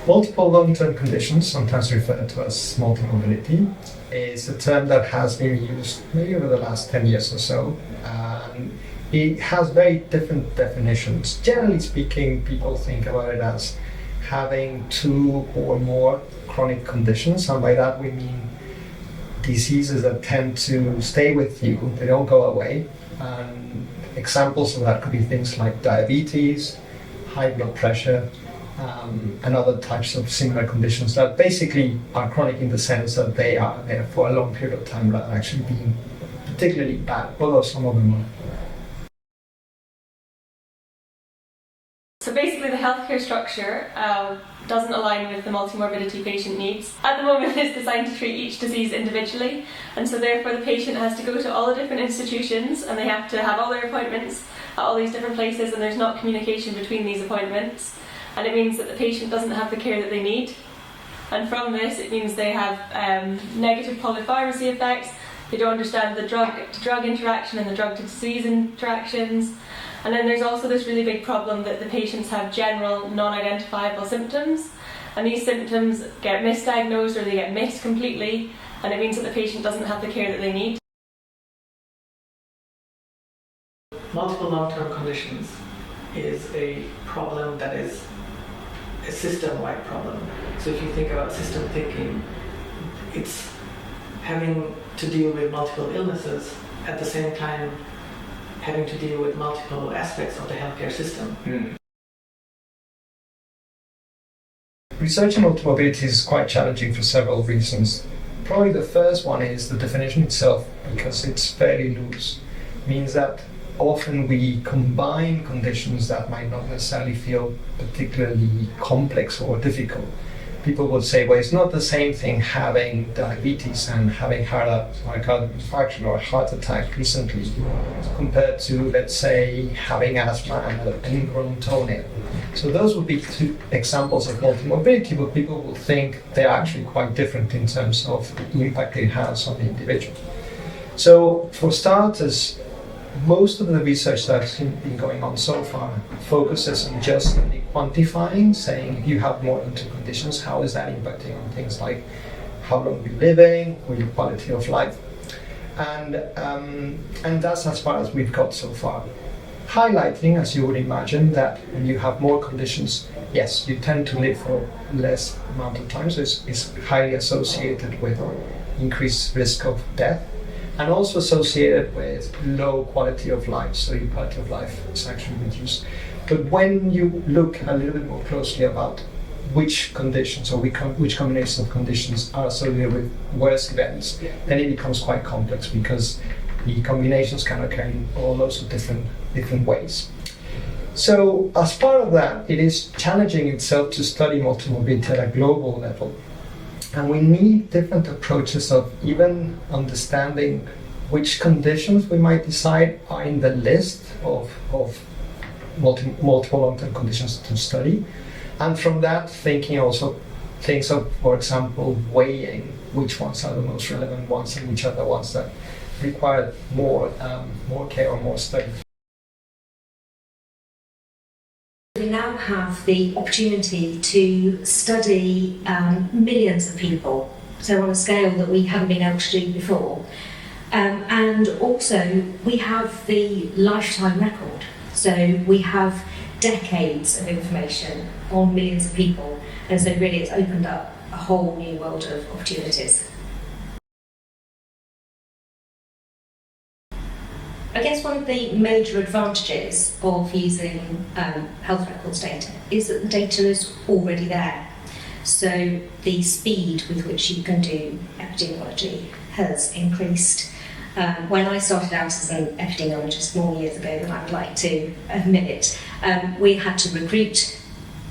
Multiple long-term conditions, sometimes referred to as multimorbidity, is a term that has been used maybe over the last 10 years or so. It has very different definitions. Generally speaking, people think about it as having 2 or more chronic conditions, and by that we mean diseases that tend to stay with you, they don't go away. Examples of that could be things like diabetes, high blood pressure, and other types of similar conditions that basically are chronic in the sense that they are there for a long period of time rather than actually being particularly bad, although some of them are. So basically the healthcare structure doesn't align with the multimorbidity patient needs. At the moment it's designed to treat each disease individually, and so therefore the patient has to go to all the different institutions and they have to have all their appointments at all these different places, and there's not communication between these appointments, and it means that the patient doesn't have the care that they need. And from this it means they have negative polypharmacy effects, they don't understand the drug-to-drug interaction and the drug-to-disease interactions. And then there's also this really big problem that the patients have general non-identifiable symptoms, and these symptoms get misdiagnosed or they get missed completely, and it means that the patient doesn't have the care that they need. Multiple long-term conditions is a problem that is a system-wide problem. So if you think about system thinking, it's having to deal with multiple illnesses at the same time having to deal with multiple aspects of the healthcare system. Research in multimorbidity is quite challenging for several reasons. Probably the first one is the definition itself, because it's fairly loose. It means that often we combine conditions that might not necessarily feel particularly complex or difficult. People would say, well, it's not the same thing having diabetes and having myocardial infarction or a heart attack recently compared to, let's say, having asthma and an ingrown toenail. So those would be 2 examples of multimorbidity, but people will think they're actually quite different in terms of the impact it has on the individual. So for starters, most of the research that's been going on so far focuses on just quantifying, saying if you have more than 2 conditions, how is that impacting on things like how long you're living or your quality of life, and that's as far as we've got so far. Highlighting, as you would imagine, that when you have more conditions, yes, you tend to live for less amount of time, so it's highly associated with increased risk of death, and also associated with low quality of life, so your quality of life is actually reduced. But when you look a little bit more closely about which conditions or which combination of conditions are associated with worse events, then it becomes quite complex because the combinations can occur in all those different ways. So as part of that, it is challenging itself to study multimorbidity at a global level. And we need different approaches of even understanding which conditions we might decide are in the list of multiple long-term conditions to study. And from that, thinking also things of, for example, weighing which ones are the most relevant ones and which are the ones that require more care or more study. We now have the opportunity to study millions of people, so on a scale that we haven't been able to do before. And also we have the lifetime record, so we have decades of information on millions of people, and so really it's opened up a whole new world of opportunities. I guess one of the major advantages of using health records data is that the data is already there. So the speed with which you can do epidemiology has increased. When I started out as an epidemiologist more years ago than I would like to admit, we had to recruit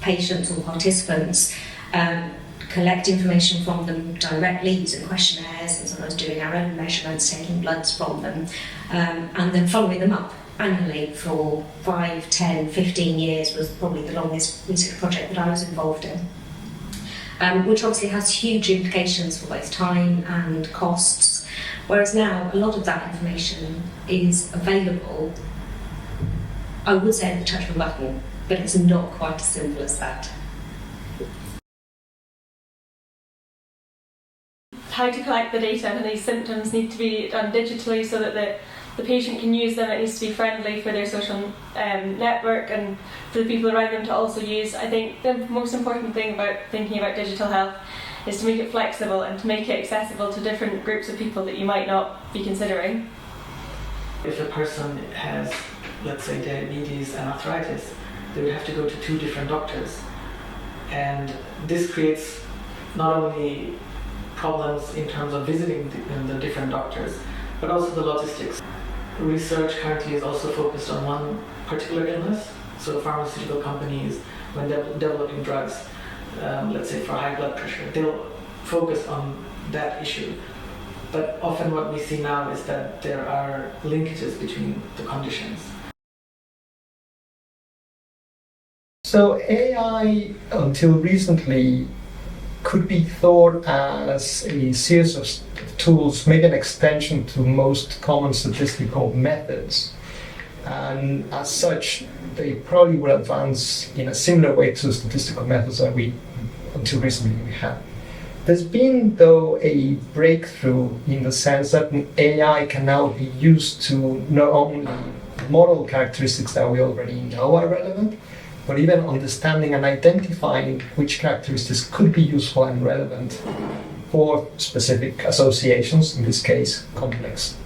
patients or participants, collect information from them directly using questionnaires and sometimes doing our own measurements, taking bloods from them, and then following them up annually for 5, 10, 15 years was probably the longest research project that I was involved in, which obviously has huge implications for both time and costs, whereas now a lot of that information is available, I would say at the touch of a button, but it's not quite as simple as that. how to collect the data, and these symptoms need to be done digitally so that the patient can use them. It needs to be friendly for their social network and for the people around them to also use. I think the most important thing about thinking about digital health is to make it flexible and to make it accessible to different groups of people that you might not be considering. If a person has, let's say, diabetes and arthritis, they would have to go to 2 different doctors. And this creates not only problems in terms of visiting the different doctors, but also the logistics. Research currently is also focused on one particular illness. So pharmaceutical companies, when developing drugs, let's say for high blood pressure, they'll focus on that issue. But often what we see now is that there are linkages between the conditions. So AI, until recently, could be thought as a series of tools, maybe an extension to most common statistical methods. And as such, they probably would advance in a similar way to statistical methods that we, until recently, we had. There's been, though, a breakthrough in the sense that AI can now be used to not only model characteristics that we already know are relevant, but even understanding and identifying which characteristics could be useful and relevant for specific associations, in this case, complex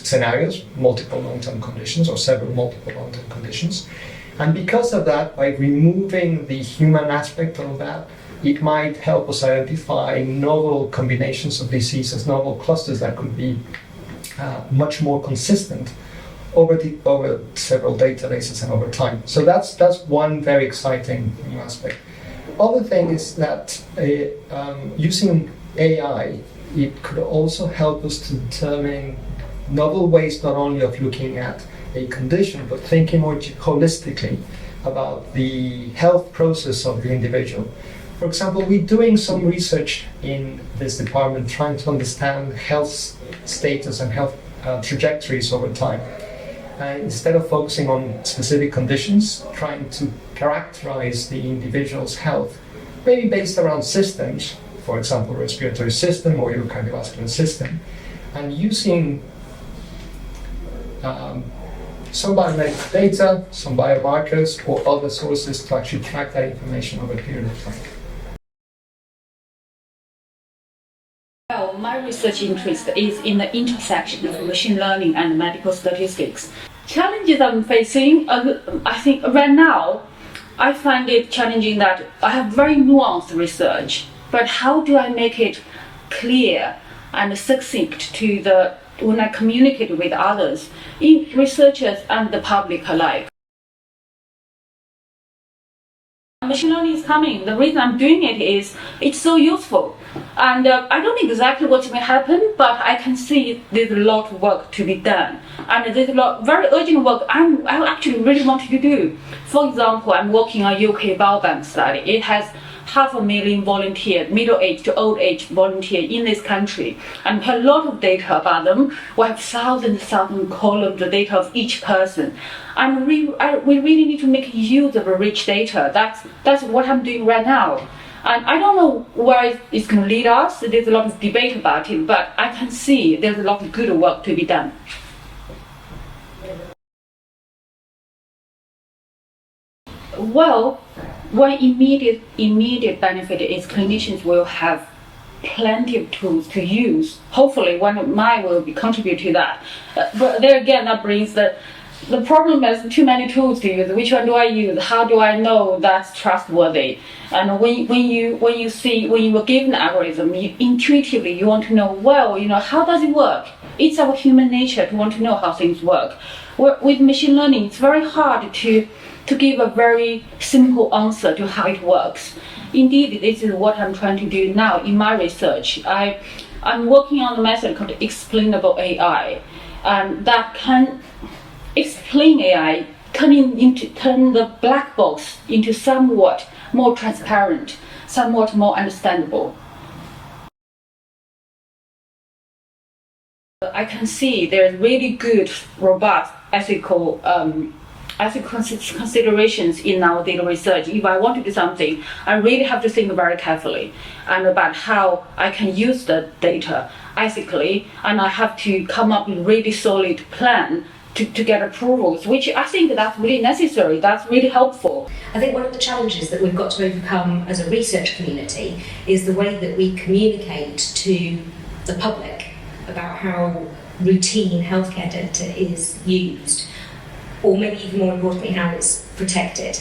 scenarios, multiple long-term conditions, or several multiple long-term conditions. And because of that, by removing the human aspect of that, it might help us identify novel combinations of diseases, novel clusters that could be much more consistent over several databases and over time. So that's one very exciting new aspect. Other thing is that using AI, it could also help us to determine novel ways not only of looking at a condition, but thinking more holistically about the health process of the individual. For example, we're doing some research in this department trying to understand health status and health trajectories over time. Instead of focusing on specific conditions, trying to characterize the individual's health, maybe based around systems, for example, respiratory system or your cardiovascular system, and using some biomedical data, some biomarkers, or other sources to actually track that information over a period of time. Well, my research interest is in the intersection of machine learning and medical statistics. Challenges I'm facing, I think right now, I find it challenging that I have very nuanced research, but how do I make it clear and succinct to when I communicate with others, researchers and the public alike? Machine learning is coming. The reason I'm doing it is it's so useful. And I don't know exactly what's going to happen, but I can see there's a lot of work to be done. And there's a lot very urgent work I actually really wanted to do. For example, I'm working on UK biobank study. It has 500,000 volunteers, middle-aged to old-age volunteers in this country. And we have a lot of data about them. We have thousands columns of data of each person. And we really need to make use of a rich data. That's what I'm doing right now. And I don't know where it's going to lead us. There's a lot of debate about it, but I can see there's a lot of good work to be done. Well, one immediate benefit is clinicians will have plenty of tools to use. Hopefully, one of mine will contribute to that. But there again, that brings the problem is too many tools to use. Which one do I use? How do I know that's trustworthy? And when you were given an algorithm, intuitively you want to know, well, how does it work? It's our human nature to want to know how things work. With machine learning, it's very hard to give a very simple answer to how it works. Indeed, this is what I'm trying to do now in my research. I'm working on a method called explainable AI, and that can explain AI, turn the black box into somewhat more transparent, somewhat more understandable. I can see there's really good, robust, ethical ethical considerations in our data research. If I want to do something, I really have to think very carefully and about how I can use the data ethically, and I have to come up with a really solid plan to get approvals, which I think that's really necessary, that's really helpful. I think one of the challenges that we've got to overcome as a research community is the way that we communicate to the public about how routine healthcare data is used, or maybe even more importantly, how it's protected.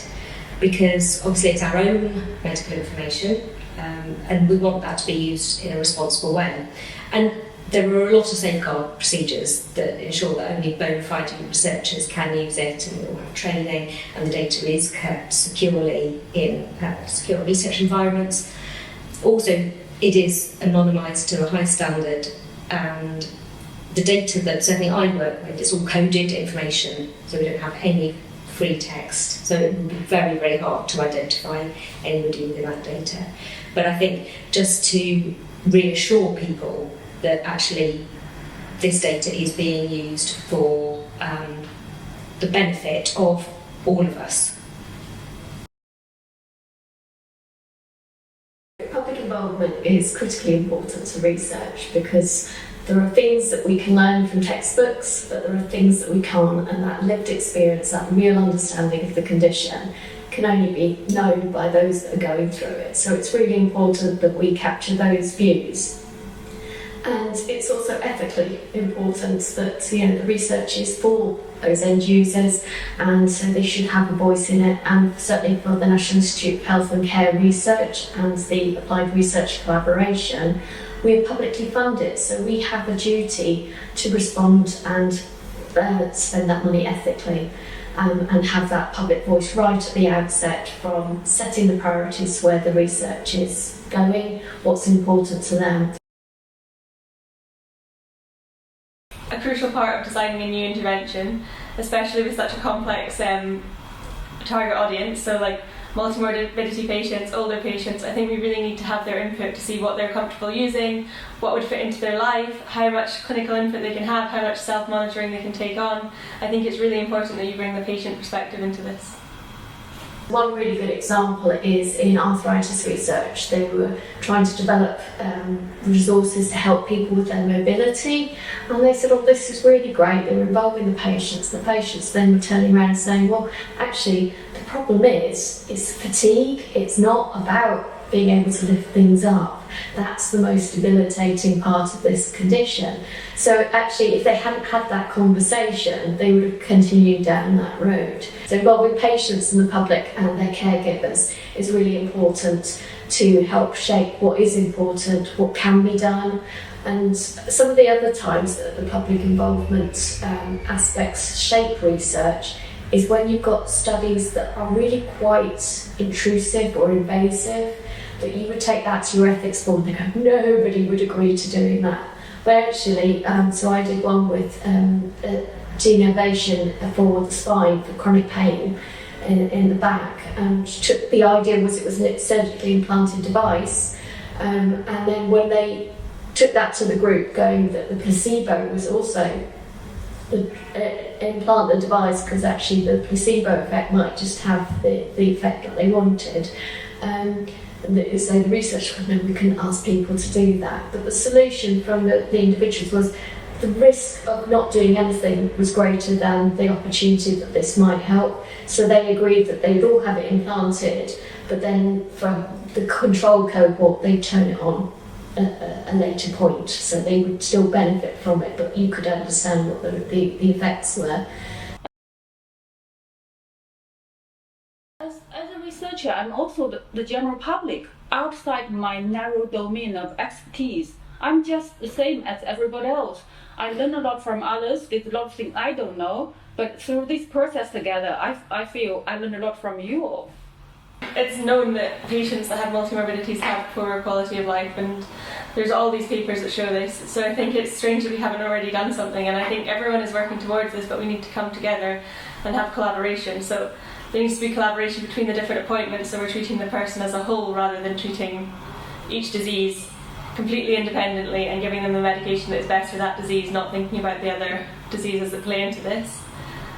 Because obviously it's our own medical information, and we want that to be used in a responsible way. And there are a lot of safeguard procedures that ensure that only bona fide researchers can use it, and we all have training, and the data is kept securely in secure research environments. Also, it is anonymised to a high standard, and the data that certainly I work with is all coded information, so we don't have any free text, so it would be very, very hard to identify anybody within that data. But I think just to reassure people that actually this data is being used for the benefit of all of us. Public involvement is critically important to research because there are things that we can learn from textbooks, but there are things that we can't, and that lived experience, that real understanding of the condition can only be known by those that are going through it. So it's really important that we capture those views. And it's also ethically important that the research is for those end users, and so they should have a voice in it. And certainly for the National Institute of Health and Care Research and the Applied Research Collaboration, we are publicly funded, so we have a duty to respond and spend that money ethically, and have that public voice right at the outset, from setting the priorities where the research is going, what's important to them. A crucial part of designing a new intervention, especially with such a complex target audience, so like multimorbidity patients, older patients, I think we really need to have their input to see what they're comfortable using, what would fit into their life, how much clinical input they can have, how much self-monitoring they can take on. I think it's really important that you bring the patient perspective into this. One really good example is in arthritis research. They were trying to develop resources to help people with their mobility, and they said, oh, this is really great. They were involving the patients. The patients then were turning around and saying, well, actually, the problem is fatigue. It's not about being able to lift things up. That's the most debilitating part of this condition. So actually, if they hadn't had that conversation, they would have continued down that road. So involving patients and the public and their caregivers is really important to help shape what is important, what can be done. And some of the other times that the public involvement aspects shape research is when you've got studies that are really quite intrusive or invasive, that you would take that to your ethics board and they go, nobody would agree to doing that. But actually, so I did one with gene innovation for the spine for chronic pain in the back. The idea was it was an surgically implanted device, and then when they took that to the group, going that the placebo was also implant the device, because actually the placebo effect might just have the effect that they wanted. So the research, we couldn't ask people to do that, but the solution from the individuals was the risk of not doing anything was greater than the opportunity that this might help. So they agreed that they would all have it implanted, but then from the control cohort, they'd turn it on at a later point, so they would still benefit from it, but you could understand what the effects were. As a researcher, I'm also the general public. Outside my narrow domain of expertise, I'm just the same as everybody else. I learn a lot from others. There's a lot of things I don't know, but through this process together, I feel I learn a lot from you all. It's known that patients that have multimorbidities have poorer quality of life, and there's all these papers that show this. So I think it's strange that we haven't already done something, and I think everyone is working towards this, but we need to come together and have collaboration. So there needs to be collaboration between the different appointments, so we're treating the person as a whole rather than treating each disease completely independently and giving them the medication that is best for that disease, not thinking about the other diseases that play into this.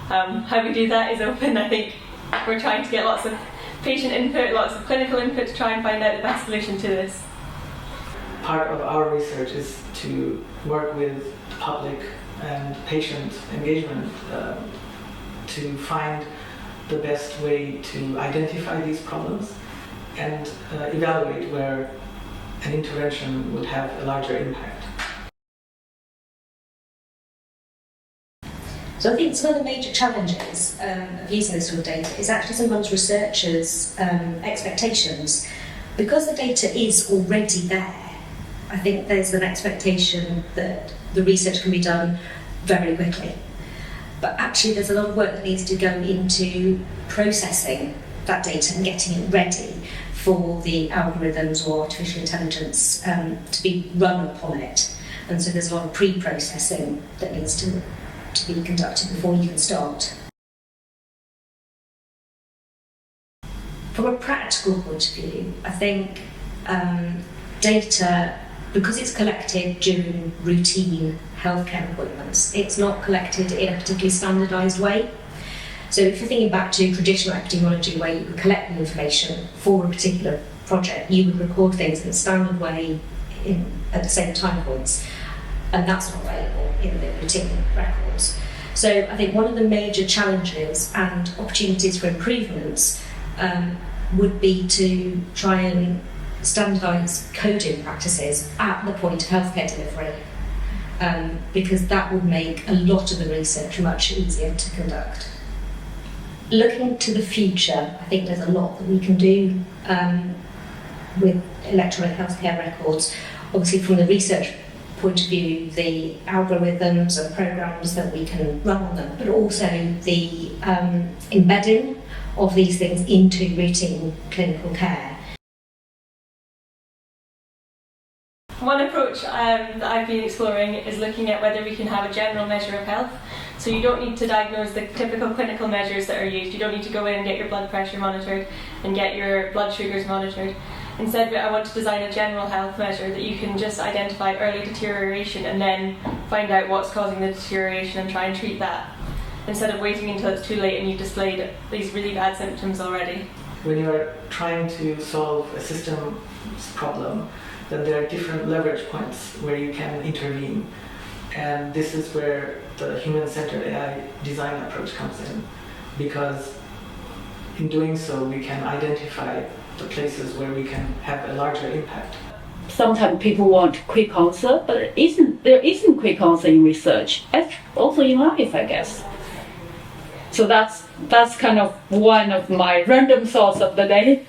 How we do that is open. I think we're trying to get lots of patient input, lots of clinical input to try and find out the best solution to this. Part of our research is to work with the public and patient engagement to find the best way to identify these problems and evaluate where an intervention would have a larger impact. So I think some of the major challenges of using this sort of data is actually sometimes researchers' expectations. Because the data is already there, I think there's an expectation that the research can be done very quickly. But actually there's a lot of work that needs to go into processing that data and getting it ready for the algorithms or artificial intelligence to be run upon it. And so there's a lot of pre-processing that needs to be conducted before you can start. From a practical point of view, I think data, because it's collected during routine healthcare appointments, it's not collected in a particularly standardised way. So if you're thinking back to traditional epidemiology where you would collect the information for a particular project, you would record things in a standard way at the same time points, and that's not available in the routine records. So I think one of the major challenges and opportunities for improvements would be to try and standardise coding practices at the point of healthcare delivery, because that would make a lot of the research much easier to conduct. Looking to the future, I think there's a lot that we can do with electronic healthcare records. Obviously from the research point of view, the algorithms and programs that we can run on them, but also the embedding of these things into routine clinical care. One approach that I've been exploring is looking at whether we can have a general measure of health. So you don't need to diagnose the typical clinical measures that are used. You don't need to go in and get your blood pressure monitored and get your blood sugars monitored. Instead, I want to design a general health measure that you can just identify early deterioration and then find out what's causing the deterioration and try and treat that, instead of waiting until it's too late and you've displayed these really bad symptoms already. When you're trying to solve a systems problem, then there are different leverage points where you can intervene. And this is where the human-centered AI design approach comes in, because in doing so we can identify the places where we can have a larger impact. Sometimes people want quick answer, but there isn't quick answer in research, and also in life, I guess. So that's kind of one of my random thoughts of the day.